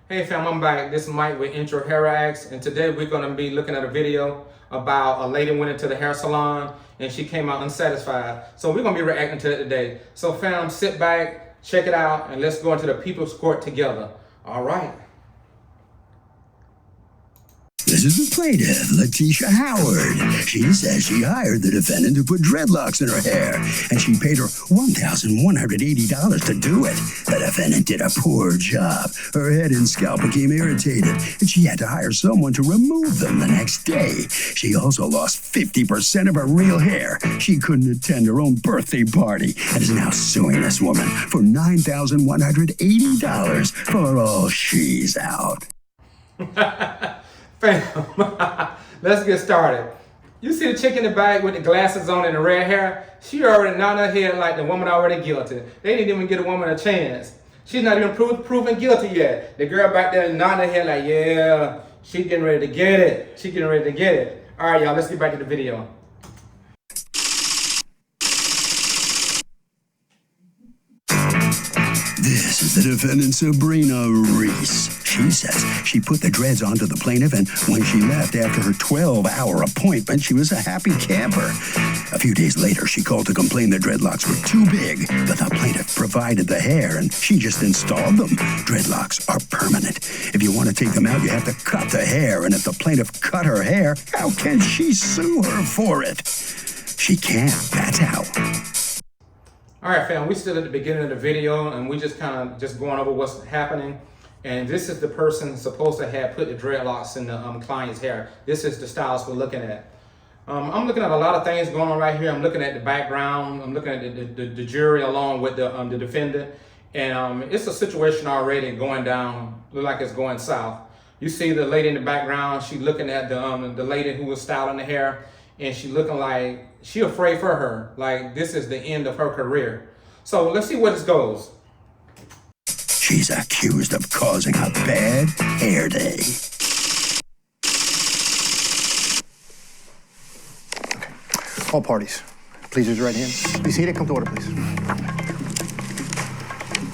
Hey fam, I'm back. This is Mike with Intro Hair Acts, and today we're going to be looking at a video about a lady went into the hair salon and she came out unsatisfied. So we're going to be reacting to it today. So fam, sit back, check it out, and let's go into the people's court together. All right. This is the plaintiff, Loctician Howard. She says she hired the defendant to put dreadlocks in her hair, and she paid her $1,180 to do it. The defendant did a poor job. Her head and scalp became irritated, and she had to hire someone to remove them the next day. She also lost 50% of her real hair. She couldn't attend her own birthday party and is now suing this woman for $9,180 for all she's out. Fam, let's get started. You see the chick in the bag with the glasses on and the red hair? She already nodded her head like the woman already guilty. They didn't even give the woman a chance. She's not even proven guilty yet. The girl back there nodding her head like, yeah, she getting ready to get it. She getting ready to get it. All right, y'all, let's get back to the video. This is the defendant, Sabrina Reese. She says she put the dreads onto the plaintiff, and when she left after her 12-hour appointment, she was a happy camper. A few days later, she called to complain the dreadlocks were too big, but the plaintiff provided the hair, and she just installed them. Dreadlocks are permanent. If you want to take them out, you have to cut the hair, and if the plaintiff cut her hair, how can she sue her for it? She can't. That's how. All right, fam, we still at the beginning of the video, and we just kind of going over what's happening. And this is the person supposed to have put the dreadlocks in the client's hair. This is the stylist we're looking at. I'm looking at a lot of things going on right here. I'm looking at the background. I'm looking at the jury along with the defendant. And it's a situation already going down, look like it's going south. You see the lady in the background. She looking at the lady who was styling the hair, and she looking like she afraid for her. Like this is the end of her career. So let's see where this goes. She's accused of causing a bad hair day. Okay. All parties, please raise your right hand. Be seated. Come to order, please.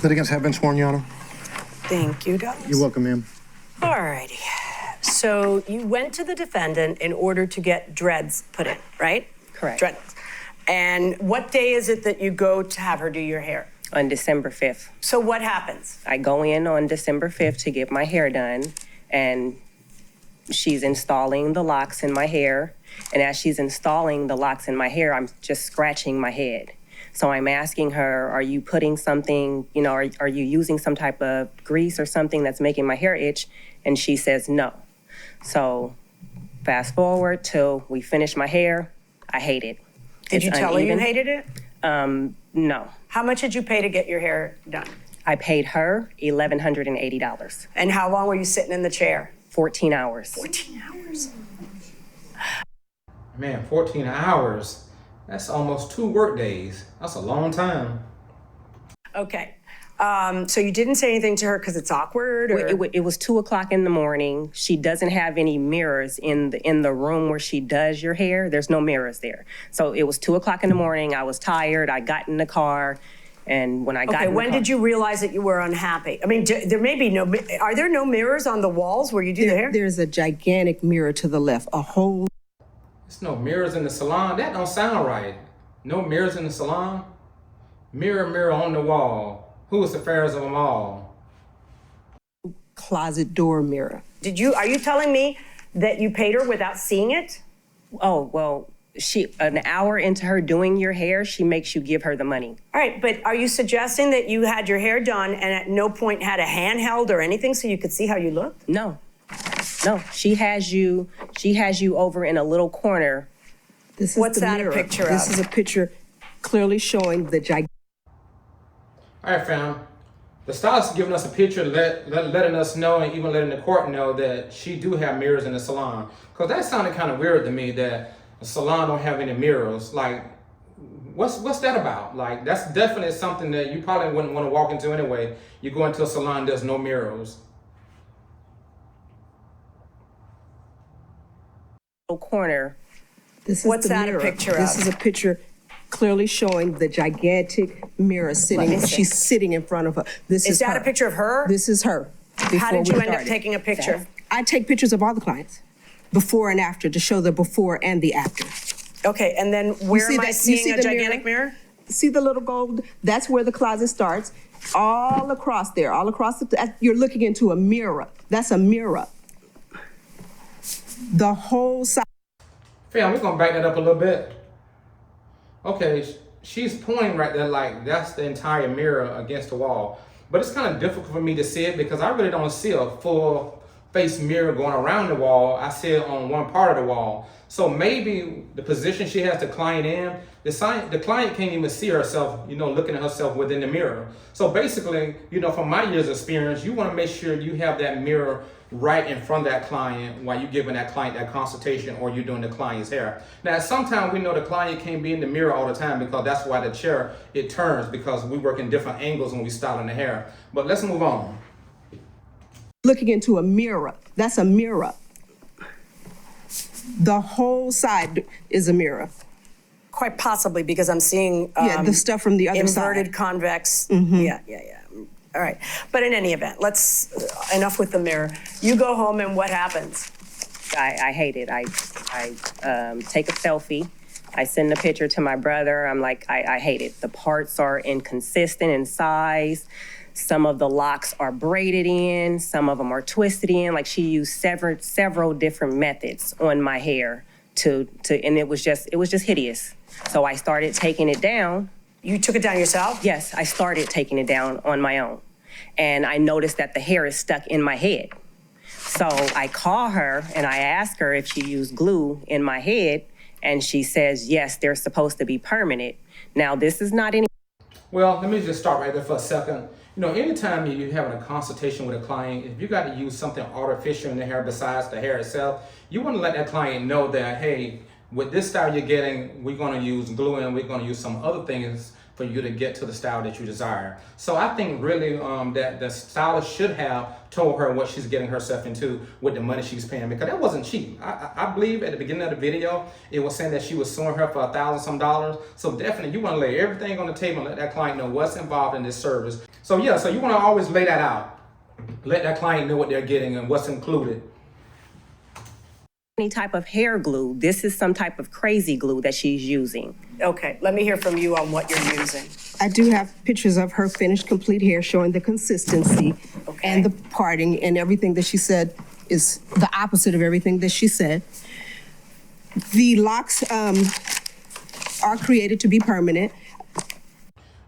Litigants have been sworn, Your Honor. Thank you, Douglas. You're welcome, ma'am. All righty. So you went to the defendant in order to get dreads put in, right? Correct. Dreads. And what day is it that you go to have her do your hair? On December 5th. So what happens? I go in on December 5th to get my hair done, and she's installing the locks in my hair. And as she's installing the locks in my hair, I'm just scratching my head. So I'm asking her, are you putting something, are you using some type of grease or something that's making my hair itch? And she says no. So fast forward till we finish my hair, I hate it. Did you tell her you hated it? No. How much did you pay to get your hair done? I paid her $1,180. And how long were you sitting in the chair? 14 hours. 14 hours. Man, 14 hours. That's almost 2 work days. That's a long time. Okay. So you didn't say anything to her because it's awkward? Or? It was 2 o'clock in the morning. She doesn't have any mirrors in the room where she does your hair. There's no mirrors there. So it was 2 o'clock in the morning. I was tired. I got in the car. And when I got in the car... when did you realize that you were unhappy? I mean, there may be are there no mirrors on the walls where you do the hair? There's a gigantic mirror to the left, a whole... There's no mirrors in the salon? That don't sound right. No mirrors in the salon? Mirror, mirror on the wall. Who is the fairest of them all? Closet door mirror. Are you telling me that you paid her without seeing it? Oh, well, an hour into her doing your hair, she makes you give her the money. All right, but are you suggesting that you had your hair done and at no point had a handheld or anything so you could see how you looked? No, she has you over in a little corner. This is What's the that mirror. a picture of? This is a picture clearly showing the gigantic... All right, fam. The stylist is giving us a picture, letting us know, and even letting the court know that she do have mirrors in the salon. Because that sounded kind of weird to me, that a salon don't have any mirrors. Like, what's that about? Like, that's definitely something that you probably wouldn't want to walk into anyway. You go into a salon, there's no mirrors. Corner. This is What's the that mirror. a picture of? This is a picture clearly showing the gigantic mirror sitting. She's sitting in front of her. Is that a picture of her? This is her. How did you end up taking a picture? I take pictures of all the clients, before and after, to show the before and the after. Okay, and then where see am I that- you seeing see a the gigantic mirror? See the little gold? That's where the closet starts. All across there, all across you're looking into a mirror. That's a mirror. The whole side. Fam, we're gonna back that up a little bit. Okay, she's pointing right there like that's the entire mirror against the wall. But it's kind of difficult for me to see it because I really don't see a full face mirror going around the wall. I see it on one part of the wall. So maybe the position she has the client in, the client can't even see herself, looking at herself within the mirror. So basically, from my years of experience, you want to make sure you have that mirror right in front of that client while you're giving that client that consultation or you're doing the client's hair. Now, sometimes we know the client can't be in the mirror all the time because that's why the chair, it turns because we work in different angles when we styling the hair. But let's move on. Looking into a mirror. That's a mirror. The whole side is a mirror. Quite possibly, because I'm seeing The stuff from the other side. inverted convex. Yeah. All right. But in any event, enough with the mirror. You go home and what happens? I hate it. I take a selfie. I send the picture to my brother. I'm like, I hate it. The parts are inconsistent in size. Some of the locks are braided in. Some of them are twisted in. Like she used several different methods on my hair and it was just hideous. So I started taking it down. You took it down yourself? Yes, I started taking it down on my own. And I noticed that the hair is stuck in my head. So I call her and I ask her if she used glue in my head. And she says, yes, they're supposed to be permanent. Now, this is not any. Well, let me just start right there for a second. Anytime you're having a consultation with a client, if you got to use something artificial in the hair besides the hair itself, you want to let that client know that, hey, with this style you're getting, we're going to use glue and we're going to use some other things for you to get to the style that you desire. So I think really that the stylist should have told her what she's getting herself into with the money she's paying, because that wasn't cheap. I believe at the beginning of the video, it was saying that she was suing her for $1,000 some. So definitely you want to lay everything on the table and let that client know what's involved in this service. So yeah, so you want to always lay that out. Let that client know what they're getting and what's included. Any type of hair glue. This is some type of crazy glue that she's using. Okay, let me hear from you on what you're using. I do have pictures of her finished complete hair showing the consistency and the parting, and everything that she said is the opposite of everything that she said. The locks are created to be permanent.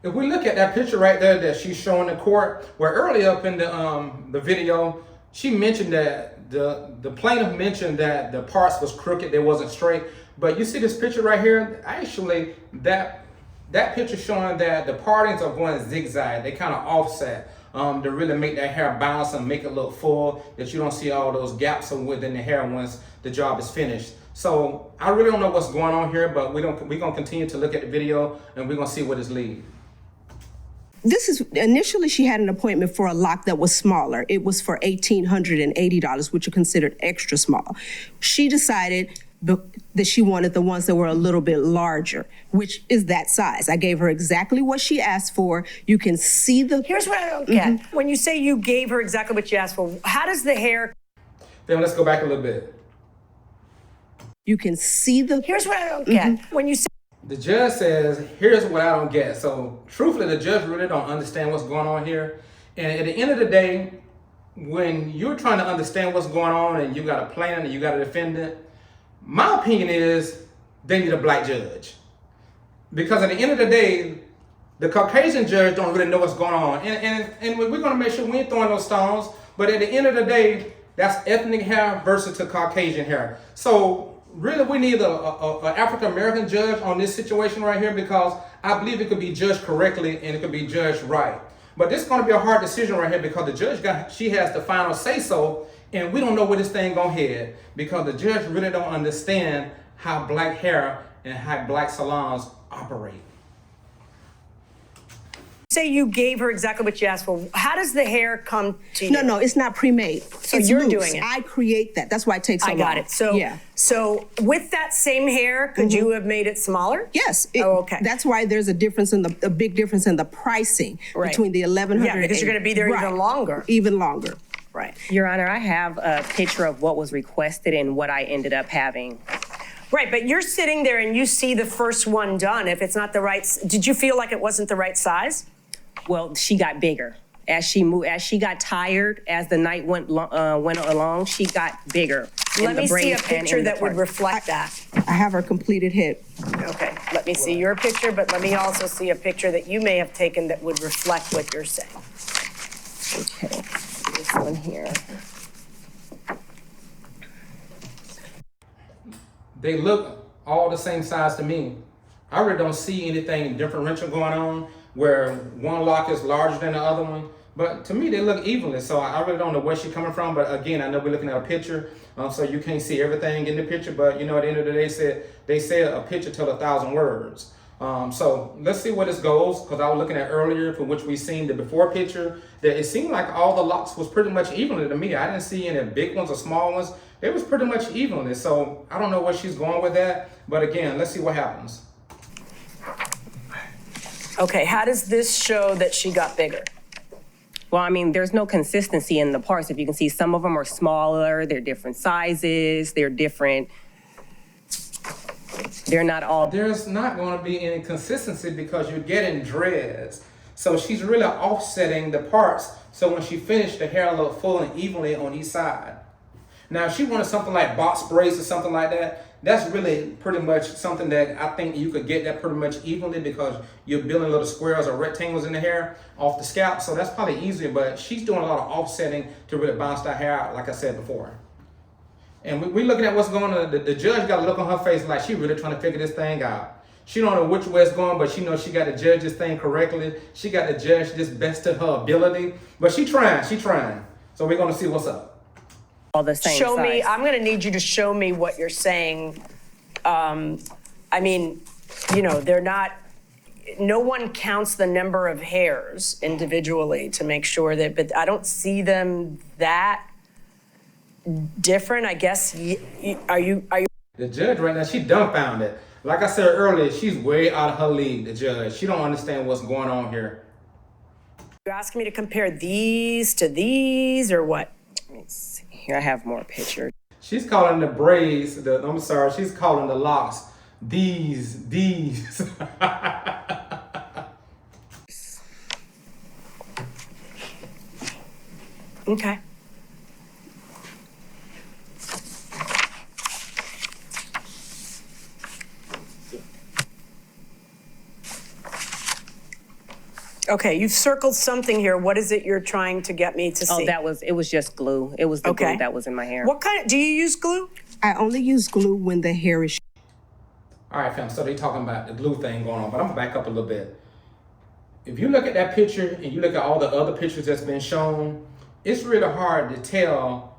If we look at that picture right there that she's showing in court, where earlier up in the video, she mentioned that the plaintiff mentioned that the parts was crooked, they wasn't straight. But you see this picture right here, actually that picture showing that the partings are going zigzag, they kind of offset to really make that hair bounce and make it look full, that you don't see all those gaps within the hair once the job is finished. So I really don't know what's going on here, but we're gonna continue to look at the video and we're gonna see what is lead. This is, initially she had an appointment for a lock that was smaller. It was for $1,880, which are considered extra small. She decided that she wanted the ones that were a little bit larger, which is that size. I gave her exactly what she asked for. You can see the... Here's what I don't get. When you say you gave her exactly what she asked for, how does the hair... Then let's go back a little bit. You can see the... Here's what I don't get. When you say... The judge says, here's what I don't get. So truthfully, the judge really don't understand what's going on here. And at the end of the day, when you're trying to understand what's going on and you got a plaintiff and you got a defendant, my opinion is they need a black judge. Because at the end of the day, the Caucasian judge don't really know what's going on. And we're going to make sure we ain't throwing those stones. But at the end of the day, that's ethnic hair versus the Caucasian hair. So really, we need an African-American judge on this situation right here, because I believe it could be judged correctly and it could be judged right. But this is going to be a hard decision right here, because the judge she has the final say-so, and we don't know where this thing gonna head, because the judge really don't understand how black hair and how black salons operate. Say you gave her exactly what she asked for. How does the hair come to you? No, it's not pre-made. So it's you're loose. doing it. I create that. That's why it takes so long. I got it. So, yeah. So with that same hair, could you have made it smaller? Yes. Okay. That's why there's a difference in a big difference in the pricing between the 1,100. Yeah, because you're going to be there even longer. Even longer. Right. Your Honor, I have a picture of what was requested and what I ended up having. Right, but you're sitting there and you see the first one done. If it's not the right, did you feel like it wasn't the right size? Well, she got bigger. As she moved, as she got tired, as the night went along, she got bigger. Let me see a picture that would reflect that. I have her completed head. Okay, let me see your picture, but let me also see a picture that you may have taken that would reflect what you're saying. Okay, this one here. They look all the same size to me. I really don't see anything differential going on where one lock is larger than the other one. But to me, they look evenly. So I really don't know where she's coming from. But again, I know we're looking at a picture, so you can't see everything in the picture. But you know, at the end of the day, they said a picture tells 1,000 words. So let's see where this goes, because I was looking at earlier, for which we seen the before picture, that it seemed like all the locks was pretty much evenly to me. I didn't see any big ones or small ones. It was pretty much evenly. So I don't know where she's going with that. But again, let's see what happens. Okay, how does this show that she got bigger? Well, I mean, there's no consistency in the parts. If you can see, some of them are smaller, they're different sizes, they're different. They're not all. There's not going to be any consistency because you're getting dreads. So she's really offsetting the parts. So when she finished, the hair looked full and evenly on each side. Now, if she wanted something like box braids or something like that, that's really pretty much something that I think you could get that pretty much evenly, because you're building little squares or rectangles in the hair off the scalp. So that's probably easier, but she's doing a lot of offsetting to really bounce that hair out, like I said before. And we're looking at what's going on. The judge got a look on her face like she really trying to figure this thing out. She don't know which way it's going, but she knows she got to judge this thing correctly. She got to judge this best to her ability. But she trying. So we're going to see what's up. All the same Show size. me, I'm gonna need you to show me what you're saying. I mean, you know, they're not, no one counts the number of hairs individually to make sure that, but I don't see them that different, I guess. Are you? The judge right now, she dumbfounded. Like I said earlier, she's way out of her league, the judge. She don't understand what's going on here. You're asking me to compare these to these or what? Let me see. Here, I have more pictures. She's calling the braids, she's calling the locks these. Okay. Okay, you've circled something here. What is it you're trying to get me to see? Oh, it was just glue. It was the glue that was in my hair. What kind of, do you use glue? I only use glue when the hair is. All right, fam, so they talking about the glue thing going on, but I'm gonna back up a little bit. If you look at that picture and you look at all the other pictures that's been shown, it's really hard to tell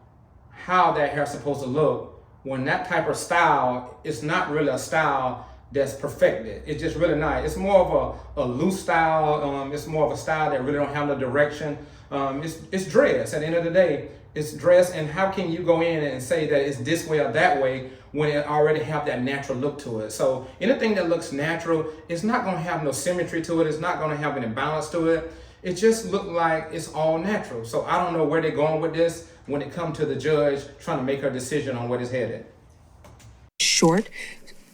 how that hair's supposed to look when that type of style is not really a style that's perfected. It's just really not. It's more of a loose style. It's more of a style that really don't have no direction. It's dress. At the end of the day, it's dress. And how can you go in and say that it's this way or that way when it already have that natural look to it? So anything that looks natural, it's not gonna have no symmetry to it. It's not gonna have any balance to it. It just look like it's all natural. So I don't know where they're going with this when it comes to the judge trying to make her decision on what is headed. Short.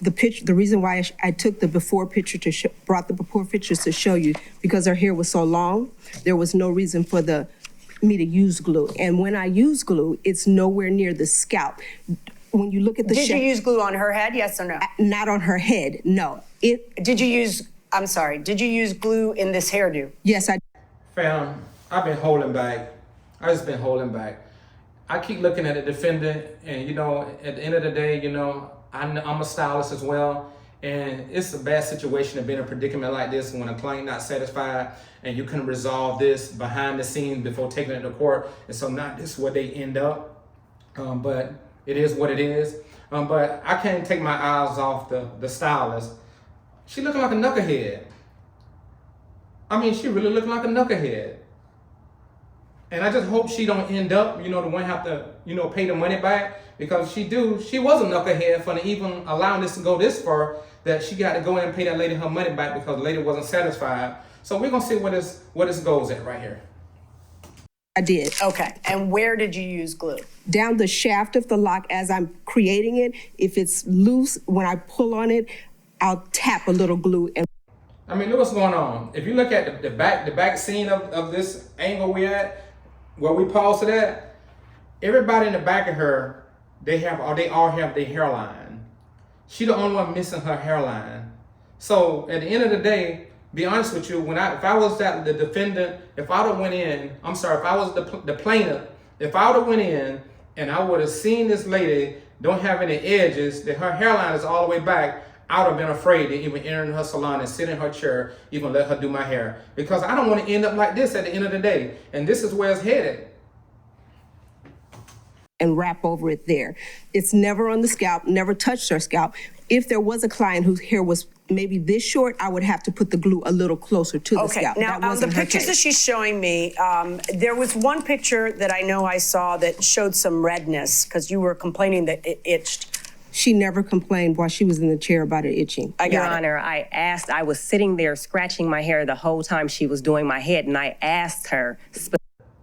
The reason why I took the before picture brought the before pictures to show you, because her hair was so long, there was no reason for me to use glue. And when I use glue, it's nowhere near the scalp. When you look at the Did you use glue on her head, yes or no? Not on her head, no. Did you use glue in this hairdo? Yes, I. Fam, I've been holding back. I just been holding back. I keep looking at the defendant, and you know, at the end of the day, you know, I'm a stylist as well, and it's a bad situation to be in a predicament like this when a client not satisfied and you can resolve this behind the scenes before taking it to court. And so not this is where they end up, but it is what it is. But I can't take my eyes off the stylist. She looking like a knucklehead. I mean, she really looking like a knucklehead. And I just hope she don't end up, you know, the one have to, you know, pay the money back, because she was a knucklehead for even allowing this to go this far, that she got to go in and pay that lady her money back because the lady wasn't satisfied. So we're gonna see where this goes at right here. I did. Okay, and where did you use glue? Down the shaft of the lock as I'm creating it. If it's loose, when I pull on it, I'll tap a little glue. And I mean, look what's going on. If you look at the back scene of this angle we at, where we paused it at, everybody in the back of her, they all have their hairline. She the only one missing her hairline. So at the end of the day, be honest with you, if I was the defendant, if I went in, if I was the plaintiff, if I would have went in and I would have seen this lady don't have any edges, that her hairline is all the way back, I would have been afraid to even enter in her salon and sit in her chair, even let her do my hair. Because I don't want to end up like this at the end of the day. And this is where it's headed. and wrap over it there. It's never on the scalp, never touched her scalp. If there was a client whose hair was maybe this short, I would have to put the glue a little closer to the scalp. Okay, now the pictures that she's showing me, there was one picture that I know I saw that showed some redness because you were complaining that it itched. She never complained while she was in the chair about it itching. Your Honor, I was sitting there scratching my hair the whole time she was doing my head, and I asked her.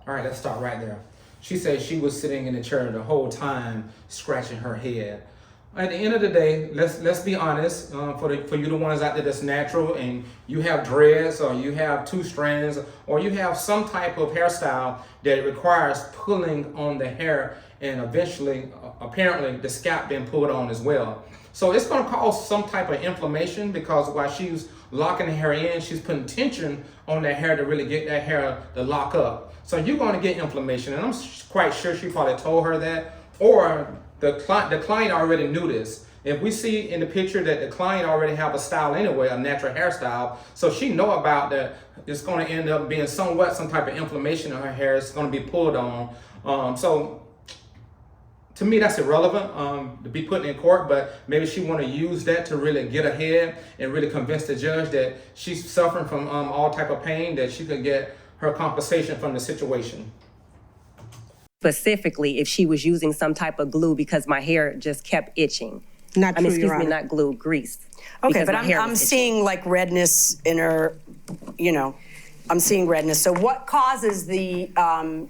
All right, let's stop right there. She said she was sitting in the chair the whole time scratching her head. At the end of the day, let's be honest. For you the ones out there that's natural and you have dreads or you have 2 strands or you have some type of hairstyle that requires pulling on the hair and eventually, apparently, the scalp being pulled on as well. So it's going to cause some type of inflammation because while she's locking the hair in, she's putting tension on that hair to really get that hair to lock up. So you're going to get inflammation, and I'm quite sure she probably told her that, or the client already knew this. If we see in the picture that the client already have a style anyway, a natural hairstyle, so she know about that it's going to end up being somewhat some type of inflammation in her hair. It's going to be pulled on. So to me, that's irrelevant to be put in court, but maybe she want to use that to really get ahead and really convince the judge that she's suffering from all type of pain, that she could get her compensation from the situation. Specifically, if she was using some type of glue because my hair just kept itching. Not true, excuse me, not glue, grease. Okay, but I'm seeing like redness in her, I'm seeing redness. So what causes the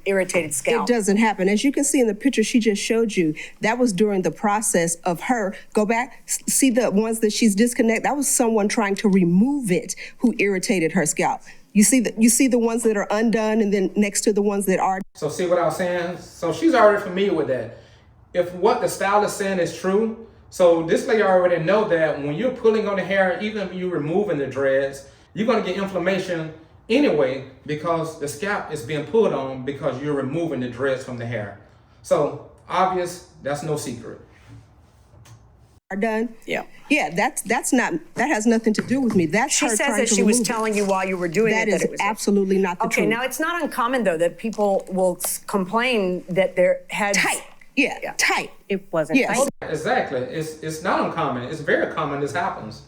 irritated scalp? It doesn't happen. As you can see in the picture she just showed you, that was during the process of her. Go back, see the ones that she's disconnected. That was someone trying to remove it who irritated her scalp. You see the ones that are undone and then next to the ones that are. So see what I was saying? So she's already familiar with that. If what the stylist saying is true, so this lady already know that when you're pulling on the hair, even if you're removing the dreads, you're going to get inflammation anyway because the scalp is being pulled on because you're removing the dreads from the hair. So obvious, that's no secret. Are done. Yeah. Yeah, that has nothing to do with me. That's she her says trying that to she was remove telling you while you were doing that it is that it was absolutely not the truth. Okay, now it's not uncommon though that people will complain that their heads tight. Yeah, tight. It wasn't tight. Exactly. It's not uncommon. It's very common. This happens.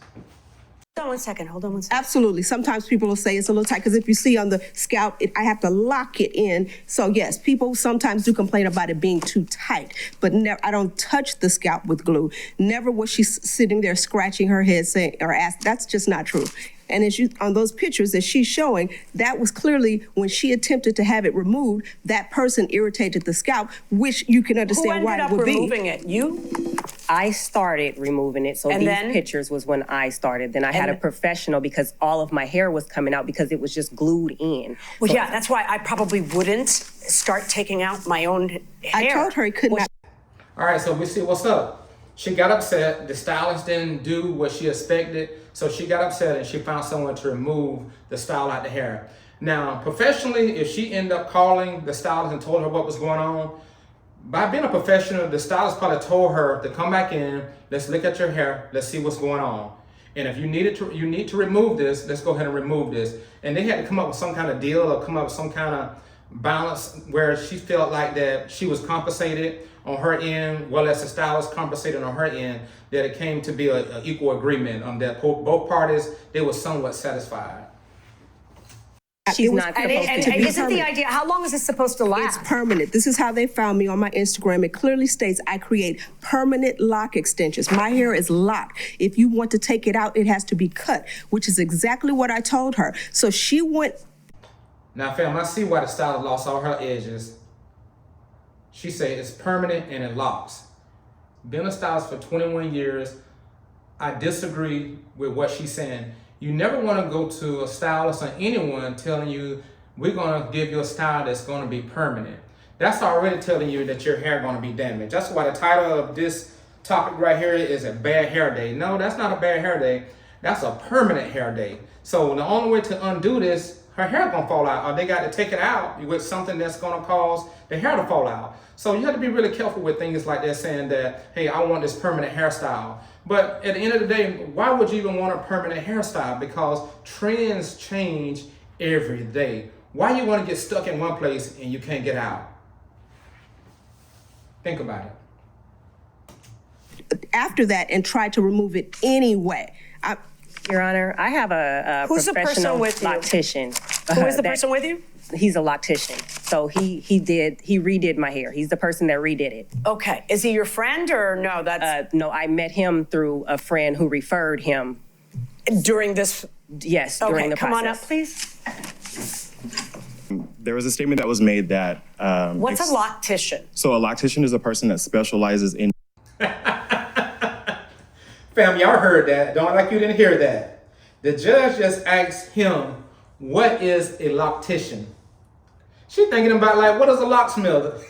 Hold on one second. Absolutely. Sometimes people will say it's a little tight because if you see on the scalp, I have to lock it in. So yes, people sometimes do complain about it being too tight, but I don't touch the scalp with glue. Never was she sitting there scratching her head saying or ask. That's just not true. And as on those pictures that she's showing, that was clearly when she attempted to have it removed, that person irritated the scalp, which you can understand why it would be. Who ended up removing it? You? I started removing it. So these pictures was when I started. Then I had a professional because all of my hair was coming out because it was just glued in. Well, yeah, that's why I probably wouldn't start taking out my own hair. I told her he could not. All right, so we see what's up. She got upset. The stylist didn't do what she expected. So she got upset and she found someone to remove the style out the hair. Now, professionally, if she ended up calling the stylist and told her what was going on, by being a professional, the stylist probably told her to come back in, let's look at your hair, let's see what's going on. And if you need to remove this, let's go ahead and remove this. And they had to come up with some kind of deal or come up with some kind of balance where she felt like that she was compensated on her end, well as the stylist compensated on her end, that it came to be an equal agreement that both parties, they were somewhat satisfied. She's not supposed to be isn't the idea, how long is this supposed to last? It's permanent. This is how they found me on my Instagram. It clearly states I create permanent lock extensions. My hair is locked. If you want to take it out, it has to be cut, which is exactly what I told her. So she went. Now, fam, I see why the stylist lost all her edges. She said it's permanent and it locks. Been a stylist for 21 years. I disagree with what she's saying. You never want to go to a stylist or anyone telling you, we're going to give you a style that's going to be permanent. That's already telling you that your hair going to be damaged. That's why the title of this topic right here is a bad hair day. No, that's not a bad hair day. That's a permanent hair day. So the only way to undo this, her hair gonna fall out, or they got to take it out with something that's gonna cause the hair to fall out. So you have to be really careful with things like that, saying that, hey, I want this permanent hairstyle. But at the end of the day, why would you even want a permanent hairstyle? Because trends change every day. Why you want to get stuck in one place and you can't get out? Think about it. After that, and tried to remove it anyway. Your Honor, I have a Who's the person professional with you? loctician. Who is the person with you? He's a loctician. So he redid my hair. He's the person that redid it. Okay. Is he your friend or no? That's No, I met him through a friend who referred him. during this. Yes, Okay, during the come process. on up, please. There was a statement that was made that. What's a loctician? So a loctician is a person that specializes in. Fam, y'all heard that. Don't like you didn't hear that. The judge just asked him, what is a loctician? She thinking about like, what is a locksmith?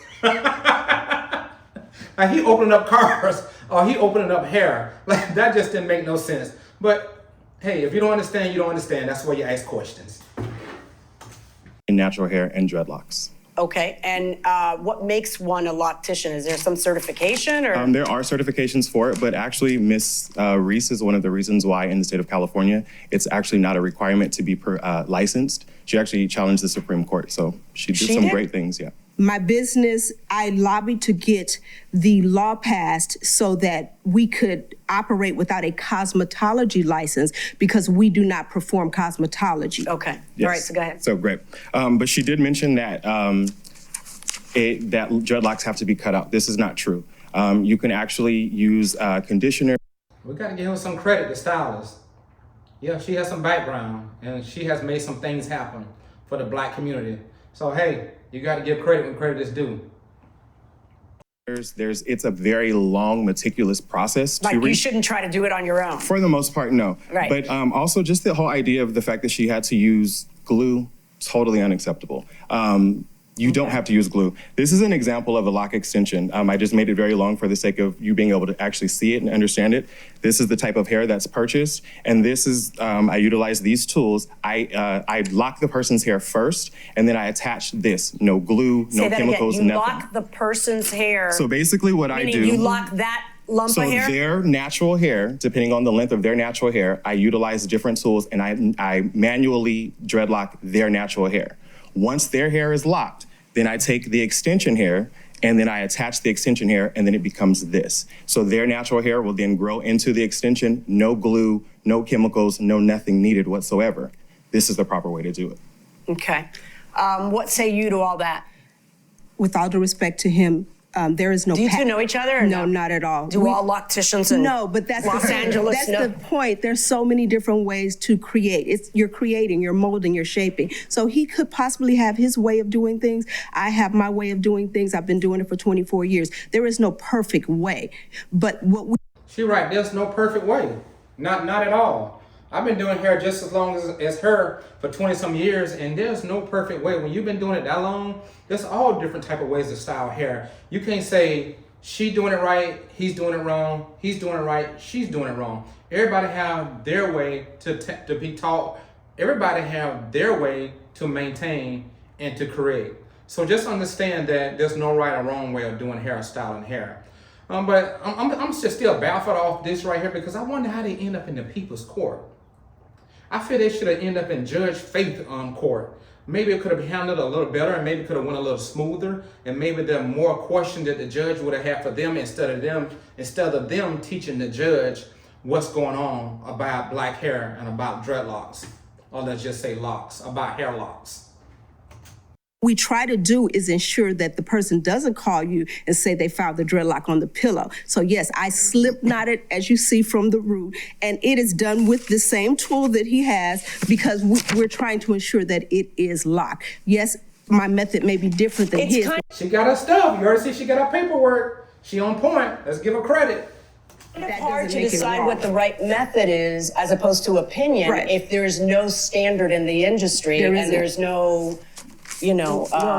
Like he opening up cars or he opening up hair. Like that just didn't make no sense. But hey, if you don't understand, you don't understand. That's why you ask questions. In natural hair and dreadlocks. Okay. And what makes one a loctician? Is there some certification or? There are certifications for it, but actually Miss Reese is one of the reasons why in the state of California, it's actually not a requirement to be licensed. She actually challenged the Supreme Court, so she did some great things, yeah. My business, I lobbied to get the law passed so that we could operate without a cosmetology license because we do not perform cosmetology. Okay. Yes. All right. So go ahead. So great. But she did mention that that dreadlocks have to be cut out. This is not true. You can actually use conditioner. We got to give him some credit, the stylist. Yeah, she has some background and she has made some things happen for the Black community. So, hey, you got to give credit when credit is due. It's a very long, meticulous process. Like you shouldn't try to do it on your own. For the most part, no. Right. But also just the whole idea of the fact that she had to use glue, totally unacceptable. You don't have to use glue. This is an example of a lock extension. I just made it very long for the sake of you being able to actually see it and understand it. This is the type of hair that's purchased. And this is, I utilize these tools. I lock the person's hair first, and then I attach this. No glue, no chemicals, Say that again. You nothing. lock the person's hair. So basically what I do. You lock that lump So of hair? their natural hair, depending on the length of their natural hair, I utilize different tools and I manually dreadlock their natural hair. Once their hair is locked, then I take the extension hair and then I attach the extension hair and then it becomes this. So their natural hair will then grow into the extension, no glue, no chemicals, no nothing needed whatsoever. This is the proper way to do it. Okay. What say you to all that? With all due respect to him, there is no. Do you two know each other? Or no, not at all. Do all locticians in No, but that's Los Angeles That's know? the point. There's so many different ways to create. You're creating, you're molding, you're shaping. So he could possibly have his way of doing things. I have my way of doing things. I've been doing it for 24 years. There is no perfect way, but what we. She right, there's no perfect way. Not at all. I've been doing hair just as long as her for 20 some years, and there's no perfect way. When you've been doing it that long, there's all different type of ways to style hair. You can't say she doing it right, he's doing it wrong, he's doing it right, she's doing it wrong. Everybody have their way to be taught. Everybody have their way to maintain and to create. So just understand that there's no right or wrong way of doing hair, styling hair. But I'm just still baffled off this right here because I wonder how they end up in the people's court. I feel they should have ended up in Judge Faith court. Maybe it could have handled a little better and maybe could have went a little smoother and maybe there are more questions that the judge would have had for them instead of them teaching the judge what's going on about black hair and about dreadlocks, or let's just say locks, about hair locks. we try to do is ensure that the person doesn't call you and say they found the dreadlock on the pillow. So yes, I slip knot it, as you see from the root, and it is done with the same tool that he has because we're trying to ensure that it is locked. Yes, my method may be different than his. She got her stuff. You already see she got her paperwork. She on point. Let's give her credit. It's hard to decide what the right method is as opposed to opinion if there's no standard in the industry and there's no,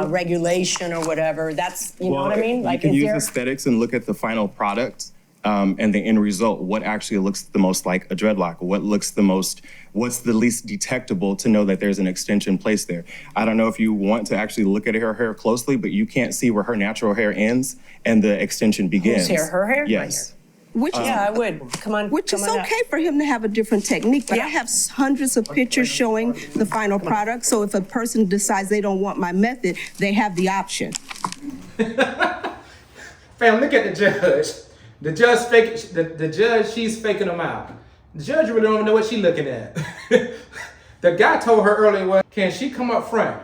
regulation or whatever. That's, you know what I mean? You can use aesthetics and look at the final product and the end result. What actually looks the most like a dreadlock? What's the least detectable to know that there's an extension placed there? I don't know if you want to actually look at her hair closely, but you can't see where her natural hair ends and the extension begins. Whose hair? Her hair? Yes. I would. Come on. Which is okay for him to have a different technique, but I have hundreds of pictures showing the final product. So if a person decides they don't want my method, they have the option. Fam, look at the judge. The judge, she's faking them out. The judge really don't even know what she's looking at. The guy told her earlier, well, can she come up front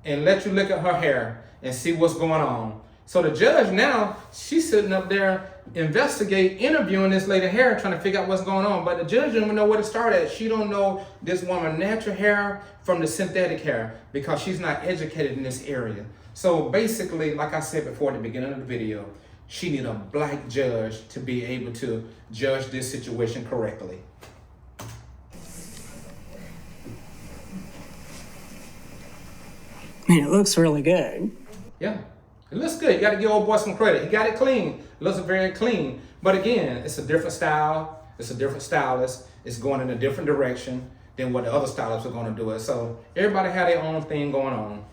and let you look at her hair and see what's going on? So the judge now, she's sitting up there interviewing this lady hair, trying to figure out what's going on. But the judge don't even know where to start at. She don't know this woman's natural hair from the synthetic hair because she's not educated in this area. So basically, like I said before at the beginning of the video, she need a black judge to be able to judge this situation correctly. I mean, it looks really good. Yeah, it looks good. You got to give old boy some credit. He got it clean. It looks very clean. But again, it's a different style. It's a different stylist. It's going in a different direction than what the other stylists are going to do it. So everybody had their own thing going on.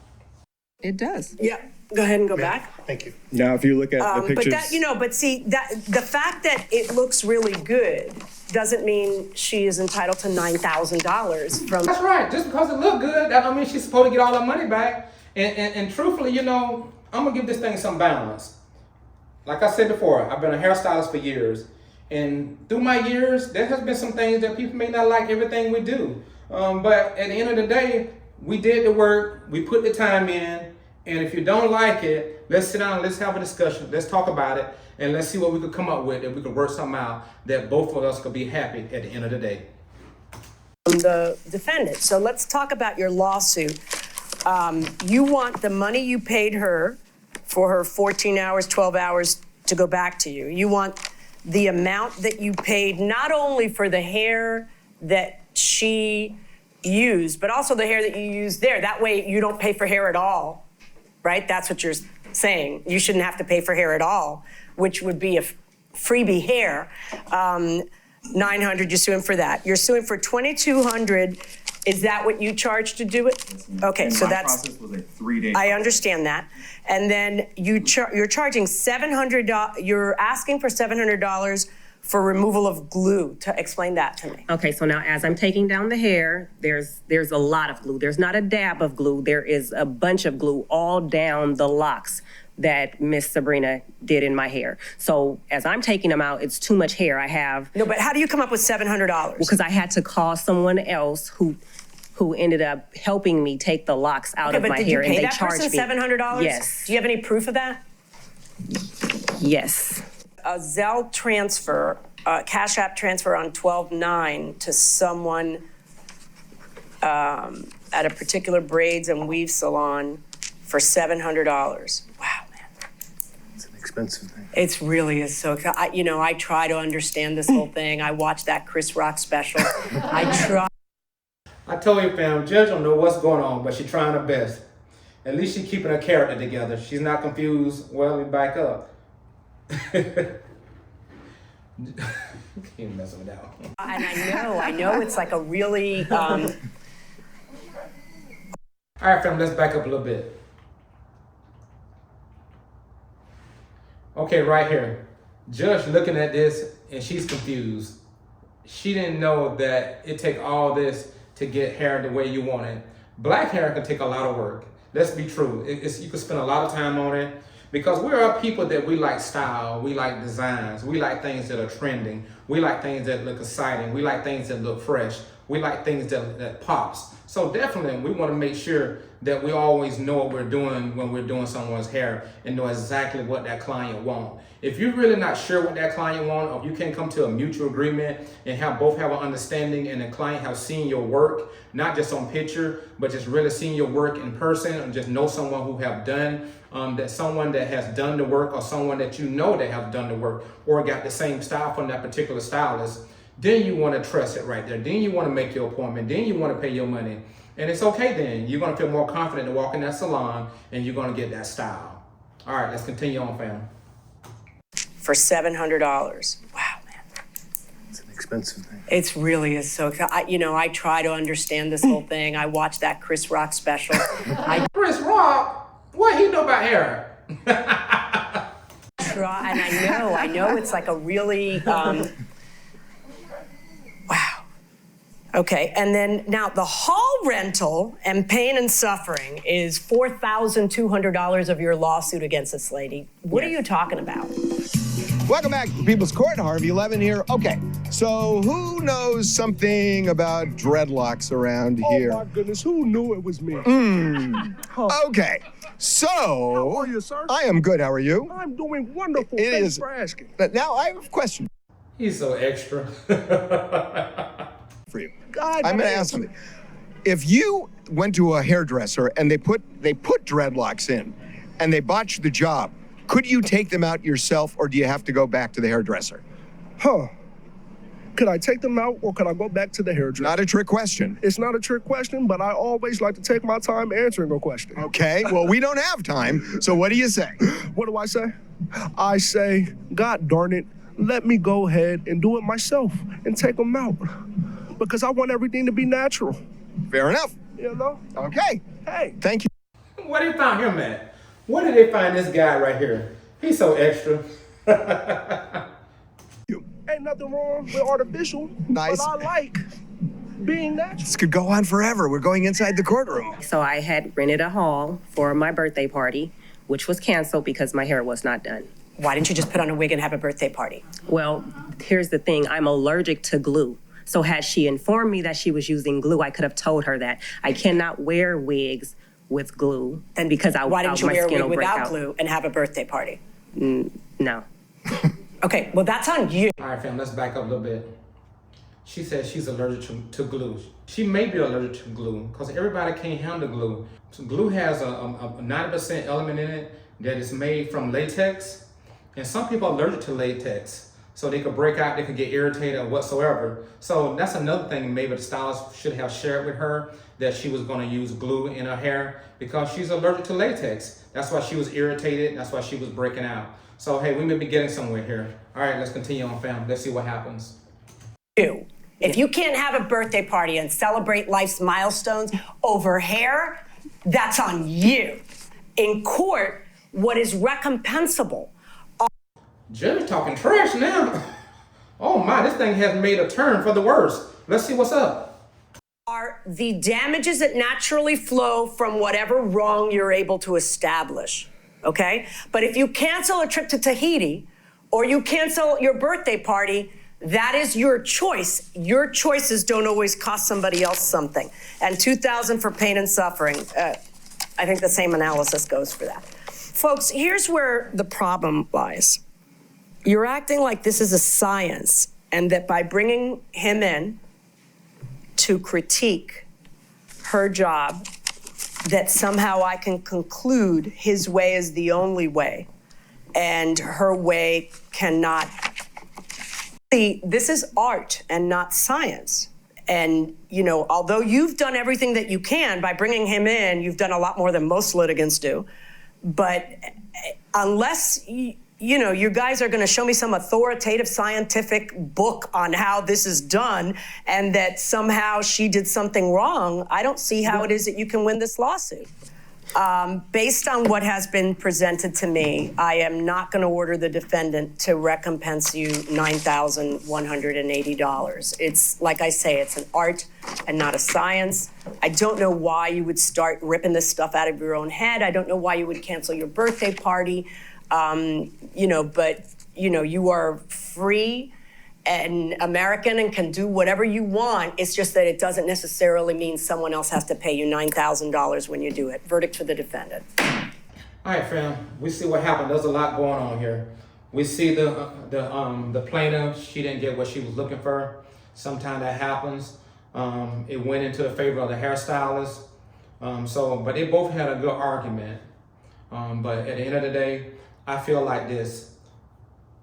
It does. Yeah. Go ahead and go back. Thank you. Now, if you look at the pictures, but see that the fact that it looks really good doesn't mean she is entitled to $9,000 from. That's right. Just because it look good, that don't mean she's supposed to get all her money back. And truthfully, I'm gonna give this thing some balance. Like I said before, I've been a hairstylist for years, and through my years, there has been some things that people may not like everything we do. But at the end of the day, we did the work, we put the time in. And if you don't like it, let's sit down, let's have a discussion, let's talk about it, and let's see what we could come up with, that we could work something out that both of us could be happy at the end of the day. The defendant. So let's talk about your lawsuit. You want the money you paid her for her 14 hours, 12 hours to go back to you. You want the amount that you paid not only for the hair that she used, but also the hair that you used there. That way you don't pay for hair at all. Right? That's what you're saying. You shouldn't have to pay for hair at all, which would be a freebie hair. $900, you sue him for that. You're suing for $2,200. Is that what you charge to do it? Okay, and so my that's. process was a 3-day. I understand that. And then you're charging $700. You're asking for $700 for removal of glue. To explain that to me. Okay, so now as I'm taking down the hair, there's a lot of glue. There's not a dab of glue. There is a bunch of glue all down the locks that Miss Sabrina did in my hair. So as I'm taking them out, it's too much hair. I have. No, but how do you come up with $700? Because I had to call someone else who ended up helping me take the locks out of my hair, and they charged me. Did you pay that person $700? Yes. Do you have any proof of that? Yes. A Zelle transfer, Cash App transfer on 12/9 to someone at a particular braids and weave salon for $700. Wow, man. It's an expensive thing. It really is so. I try to understand this whole thing. I watched that Chris Rock special. I try. I told you, fam, Judge don't know what's going on, but she's trying her best. At least she's keeping her character together. She's not confused. Well, we back up. Can't mess with that one. And I know it's like a really. All right, fam, let's back up a little bit. Okay, right here. Judge looking at this, and she's confused. She didn't know that it take all this to get hair the way you want it. Black hair can take a lot of work. Let's be true. You can spend a lot of time on it. Because we are people that we like style, we like designs, we like things that are trending, we like things that look exciting, we like things that look fresh, we like things that pops. So definitely we want to make sure that we always know what we're doing when we're doing someone's hair and know exactly what that client wants. If you're really not sure what that client wants, or if you can't come to a mutual agreement and both have an understanding and the client have seen your work, not just on picture, but just really seen your work in person, and just know someone who have done, someone that has done the work, or someone that you know that have done the work, or got the same style from that particular stylist, then you want to trust it right there. Then you want to make your appointment. Then you want to pay your money. And it's okay then. You're going to feel more confident to walk in that salon and you're going to get that style. All right, let's continue on, fam. For $700. Wow, man. It's an expensive thing. It really is so, I try to understand this whole thing. I watched that Chris Rock special. Chris Rock? What he know about hair? And I know it's like a really, wow. Okay, and then now the hall rental and pain and suffering is $4,200 of your lawsuit against this lady. What are you talking about? Welcome back to People's Court. Harvey Levin here. Okay, so who knows something about dreadlocks around here? Oh my goodness, who knew it was me? Okay, so How are you, sir? I am good. How are you? I'm doing wonderful. It Thanks is. for asking. But now I have a question He's so extra. for you. God, I'm going to ask something. If you went to a hairdresser and they put dreadlocks in, and they botched the job, could you take them out yourself, or do you have to go back to the hairdresser? Could I take them out, or could I go back to the hairdresser? Not a trick question. It's not a trick question, but I always like to take my time answering a question. Okay, well, we don't have time, so what do you say? What do I say? I say, God darn it, let me go ahead and do it myself and take them out. Because I want everything to be natural. Fair enough. You know? Okay. Hey. Thank you. What they found him at? Where did they find this guy right here? He's so extra. Ain't nothing wrong with artificial. Nice. But I like being natural. This could go on forever. We're going inside the courtroom. So I had rented a hall for my birthday party, which was canceled because my hair was not done. Why didn't you just put on a wig and have a birthday party? Well, here's the thing. I'm allergic to glue. So had she informed me that she was using glue, I could have told her that. I cannot wear wigs with glue because Why didn't you my wear a skin wig will break without out. glue and have a birthday party? No. Okay, well, that's on you. All right, fam, let's back up a little bit. She says she's allergic to glue. She may be allergic to glue because everybody can't handle glue. So glue has a 90% element in it that is made from latex, and some people are allergic to latex. So they could break out, they could get irritated or whatsoever. So that's another thing maybe the stylist should have shared with her, that she was gonna use glue in her hair because she's allergic to latex. That's why she was irritated, that's why she was breaking out. So hey, we may be getting somewhere here. All right, let's continue on, fam. Let's see what happens. If you can't have a birthday party and celebrate life's milestones over hair, that's on you. In court, what is recompensable? Judge talking trash now. Oh my, this thing has made a turn for the worse. Let's see what's up. Are the damages that naturally flow from whatever wrong you're able to establish, okay? But if you cancel a trip to Tahiti or you cancel your birthday party, that is your choice. Your choices don't always cost somebody else something. And $2,000 for pain and suffering. I think the same analysis goes for that. Folks, here's where the problem lies. You're acting like this is a science, and that by bringing him in to critique her job, that somehow I can conclude his way is the only way, and her way cannot. See, this is art and not science. And, although you've done everything that you can by bringing him in, you've done a lot more than most litigants do. But unless you guys are going to show me some authoritative scientific book on how this is done and that somehow she did something wrong, I don't see how it is that you can win this lawsuit. Based on what has been presented to me, I am not going to order the defendant to recompense you $9,180. It's, like I say, it's an art and not a science. I don't know why you would start ripping this stuff out of your own head. I don't know why you would cancel your birthday party. But you are free an American and can do whatever you want. It's just that it doesn't necessarily mean someone else has to pay you $9,000 when you do it. Verdict for the defendant. All right, fam. We see what happened. There's a lot going on here. We see the plaintiff. She didn't get what she was looking for. Sometimes that happens. It went into the favor of the hairstylist. But they both had a good argument. But at the end of the day, I feel like this.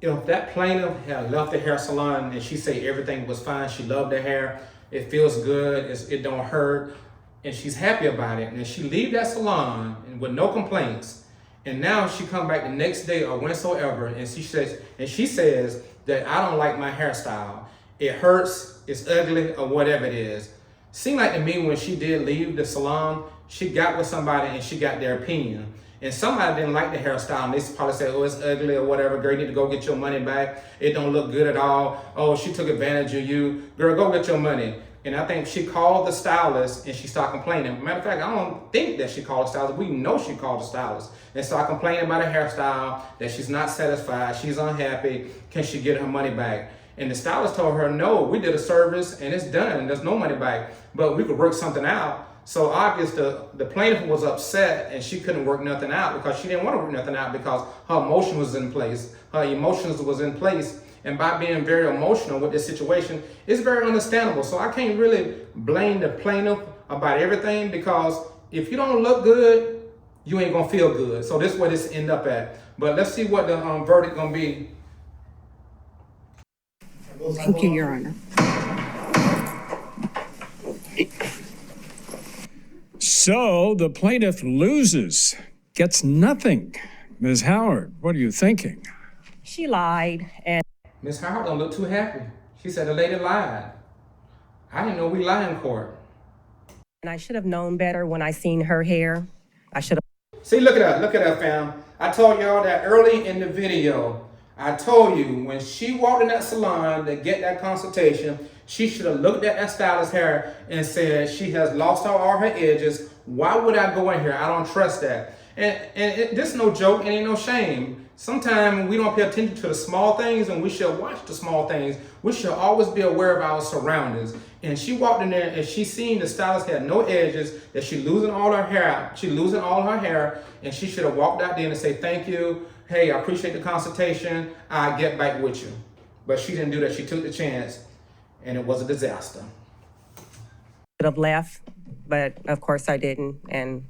If that plaintiff had left the hair salon and she said everything was fine, she loved the hair, it feels good, it don't hurt, and she's happy about it, and she leave that salon and with no complaints, and now she come back the next day or whensoever, and she says that I don't like my hairstyle, it hurts, it's ugly, or whatever it is. Seemed like to me when she did leave the salon, she got with somebody and she got their opinion. And somebody didn't like the hairstyle, and they probably said, oh, it's ugly or whatever. Girl, you need to go get your money back. It don't look good at all. Oh, she took advantage of you. Girl, go get your money. And I think she called the stylist and she started complaining. Matter of fact, I don't think that she called the stylist. We know she called the stylist and started complaining about her hairstyle, that she's not satisfied, she's unhappy. Can she get her money back? And the stylist told her, no, we did a service and it's done. There's no money back, but we could work something out. So obviously the plaintiff was upset and she couldn't work nothing out because she didn't want to work nothing out because her emotion was in place. Her emotions was in place. And by being very emotional with this situation, it's very understandable. So I can't really blame the plaintiff about everything because if you don't look good, you ain't gonna feel good. So this is where this end up at. But let's see what the verdict gonna be. Thank you, Your Honor. So the plaintiff loses, gets nothing. Ms. Howard, what are you thinking? She lied, and Ms. Howard don't look too happy. She said the lady lied. I didn't know we lie in court. I should have known better when I seen her hair. I should have. See, look at her, fam. I told y'all that early in the video. I told you when she walked in that salon to get that consultation, she should have looked at that stylist's hair and said she has lost all her edges. Why would I go in here? I don't trust that. And this is no joke and ain't no shame. Sometimes we don't pay attention to the small things and we should watch the small things. We should always be aware of our surroundings. And she walked in there and she seen the stylist had no edges, that she losing all her hair out. She losing all her hair, and she should have walked out there and say, thank you. Hey, I appreciate the consultation. I'll get back with you. But she didn't do that. She took the chance, and it was a disaster. Should have left, but of course I didn't, and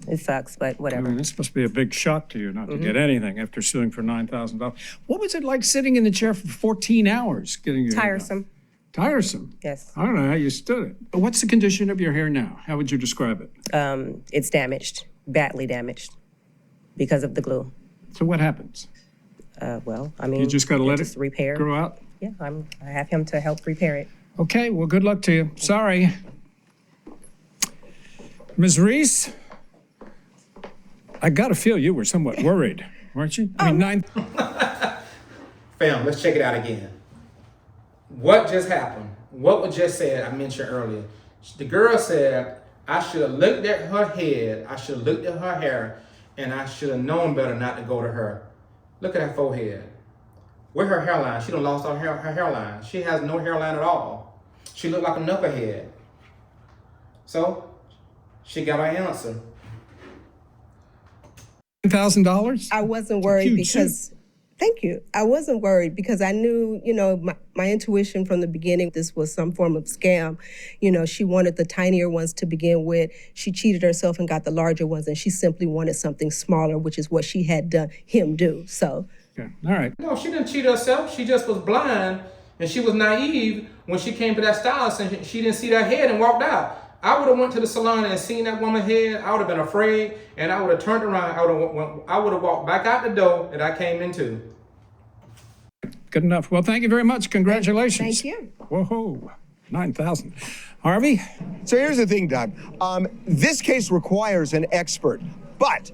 it sucks, but whatever. I mean, this must be a big shock to you not to get anything after suing for $9,000. What was it like sitting in the chair for 14 hours getting your hair done? Tiresome. Tiresome? Yes. I don't know how you stood it. But what's the condition of your hair now? How would you describe it? It's damaged, badly damaged, because of the glue. So what happens? Well, I mean, You just got to let it repair. grow out? Yeah, I have him to help repair it. Okay, well, good luck to you. Sorry. Ms. Reese, I got to feel you were somewhat worried, weren't you? I mean, Fam, let's check it out again. What just happened? What was just said, I mentioned earlier. The girl said, I should have looked at her head, I should have looked at her hair, and I should have known better not to go to her. Look at her forehead. Where her hairline? She done lost her hairline. She has no hairline at all. She looked like a knucklehead. So, she got her answer. $10,000? I wasn't worried because, thank you. I wasn't worried because I knew, my intuition from the beginning, this was some form of scam. She wanted the tinier ones to begin with. She cheated herself and got the larger ones, and she simply wanted something smaller, which is what she had done him do. So. Okay, all right. No, she didn't cheat herself. She just was blind and she was naive when she came to that stylist and she didn't see that head and walked out. I would have went to the salon and seen that woman's head. I would have been afraid and I would have turned around. I would have walked back out the door that I came into. Good enough. Well, thank you very much. Congratulations. Thank you. Whoa, 9,000. Harvey? So here's the thing, Doug. This case requires an expert, but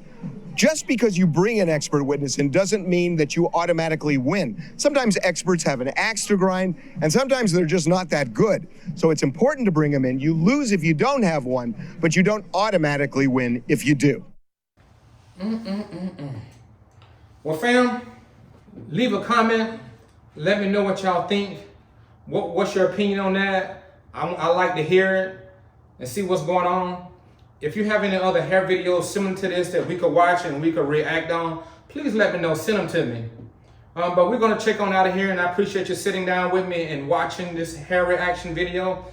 just because you bring an expert witness in doesn't mean that you automatically win. Sometimes experts have an axe to grind, and sometimes they're just not that good. So it's important to bring them in. You lose if you don't have one, but you don't automatically win if you do. Well, fam, leave a comment Let me know what y'all think. What's your opinion on that? I like to hear it and see what's going on. If you have any other hair videos similar to this that we could watch and we could react on, please let me know. Send them to me. But we're going to check on out of here, and I appreciate you sitting down with me and watching this hair reaction video.